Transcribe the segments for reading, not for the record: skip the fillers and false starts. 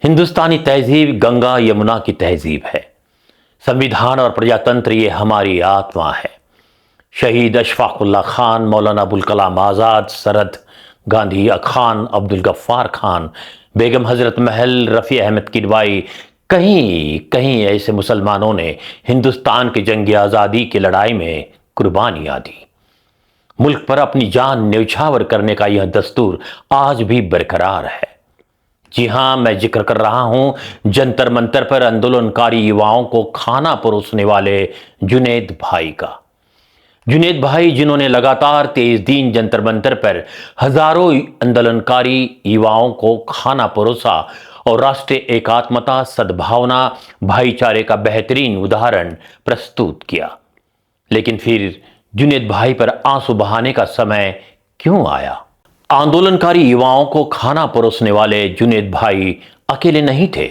हिंदुस्तानी तहजीब गंगा यमुना की तहजीब है। संविधान और प्रजातंत्र ये हमारी आत्मा है। शहीद अशफाक उल्लाह खान, मौलाना अबुल कलाम आज़ाद, सरहद गांधी खान, अब्दुल गफ्फार खान, बेगम हजरत महल, रफ़ी अहमद किदवाई, कहीं कहीं ऐसे मुसलमानों ने हिंदुस्तान की जंग आज़ादी की लड़ाई में कुर्बानियां दी। मुल्क पर अपनी जान न्यौछावर करने का यह दस्तूर आज भी बरकरार है। जी हां, मैं जिक्र कर रहा हूं जंतर मंतर पर आंदोलनकारी युवाओं को खाना परोसने वाले जुनैद भाई का। जुनैद भाई जिन्होंने लगातार 23 दिन जंतर मंतर पर हजारों आंदोलनकारी युवाओं को खाना परोसा और राष्ट्रीय एकात्मता, सद्भावना, भाईचारे का बेहतरीन उदाहरण प्रस्तुत किया। लेकिन फिर जुनैद भाई पर आंसू बहाने का समय क्यों आया? आंदोलनकारी युवाओं को खाना परोसने वाले जुनैद भाई अकेले नहीं थे,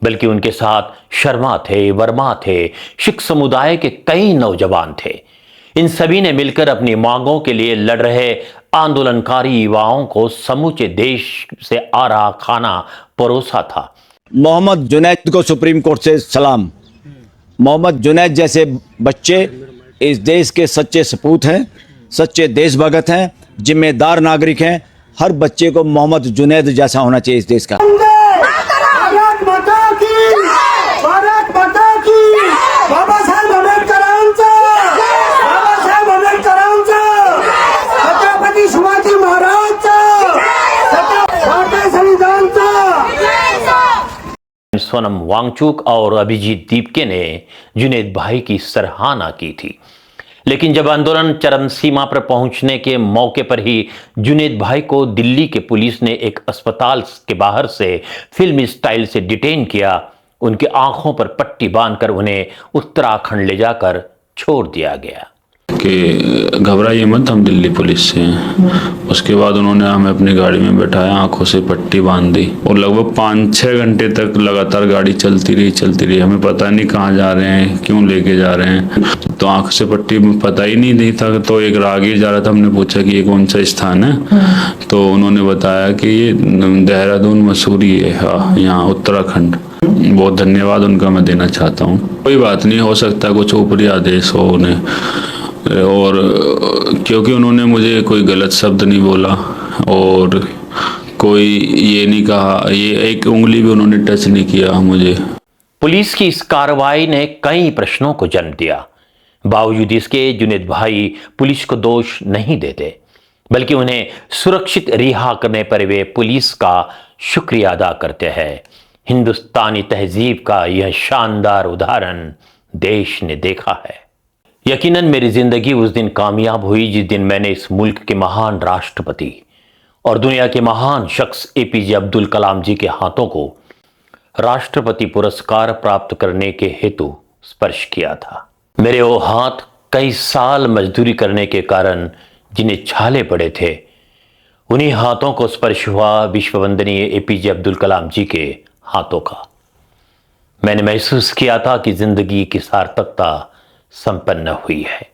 बल्कि उनके साथ शर्मा थे, वर्मा थे, सिख समुदाय के कई नौजवान थे। इन सभी ने मिलकर अपनी मांगों के लिए लड़ रहे आंदोलनकारी युवाओं को समूचे देश से आ रहा खाना परोसा था। मोहम्मद जुनैद को सुप्रीम कोर्ट से सलाम। मोहम्मद जुनैद जैसे बच्चे इस देश के सच्चे सपूत हैं, सच्चे देशभगत हैं, जिम्मेदार नागरिक हैं। हर बच्चे को मोहम्मद जुनैद जैसा होना चाहिए इस देश का। भारत माता की, भारत माता की, बाबासाहेब आंबेडकरांचा, बाबासाहेब आंबेडकरांचा, छत्रपती शिवाजी महाराजचा, भारतीय संविधानचा। सोनम वांगचुक और अभिजीत दीपके ने जुनैद भाई की सराहना की थी। लेकिन जब आंदोलन चरम सीमा पर पहुंचने के मौके पर ही जुनैद भाई को दिल्ली के पुलिस ने एक अस्पताल के बाहर से फिल्मी स्टाइल से डिटेन किया, उनकी आंखों पर पट्टी बांधकर उन्हें उत्तराखंड ले जाकर छोड़ दिया गया कि घबराइए मत, हम दिल्ली पुलिस से हैं। उसके बाद उन्होंने हमें अपनी गाड़ी में बैठाया, आंखों से पट्टी बांध दी और लगभग 5-6 घंटे तक लगातार गाड़ी चलती रही। हमें पता नहीं कहाँ जा रहे हैं, क्यों लेके जा रहे हैं। तो आंख से पट्टी पता ही नहीं था। तो एक राहगीर जा रहा था, हमने पूछा कि ये कौन सा स्थान है, तो उन्होंने बताया कि ये देहरादून मसूरी है, यहाँ उत्तराखंड। बहुत धन्यवाद उनका मैं देना चाहता हूँ। कोई बात नहीं, हो सकता कुछ ऊपरी आदेश हो उन्हें, और क्योंकि उन्होंने मुझे कोई गलत शब्द नहीं बोला और कोई ये नहीं कहा, ये एक उंगली भी उन्होंने टच नहीं किया मुझे। पुलिस की इस कार्रवाई ने कई प्रश्नों को जन्म दिया। बावजूद इसके जुनैद भाई पुलिस को दोष नहीं देते, बल्कि उन्हें सुरक्षित रिहा करने पर वे पुलिस का शुक्रिया अदा करते हैं। हिंदुस्तानी तहजीब का यह शानदार उदाहरण देश ने देखा है। यकीनन मेरी जिंदगी उस दिन कामयाब हुई जिस दिन मैंने इस मुल्क के महान राष्ट्रपति और दुनिया के महान शख्स एपीजे अब्दुल कलाम जी के हाथों को राष्ट्रपति पुरस्कार प्राप्त करने के हेतु स्पर्श किया था। मेरे वो हाथ कई साल मजदूरी करने के कारण जिन्हें छाले पड़े थे, उन्हीं हाथों को स्पर्श हुआ विश्ववंदनीय एपीजे अब्दुल कलाम जी के हाथों का। मैंने महसूस किया था कि जिंदगी की सार्थकता संपन्न हुई है।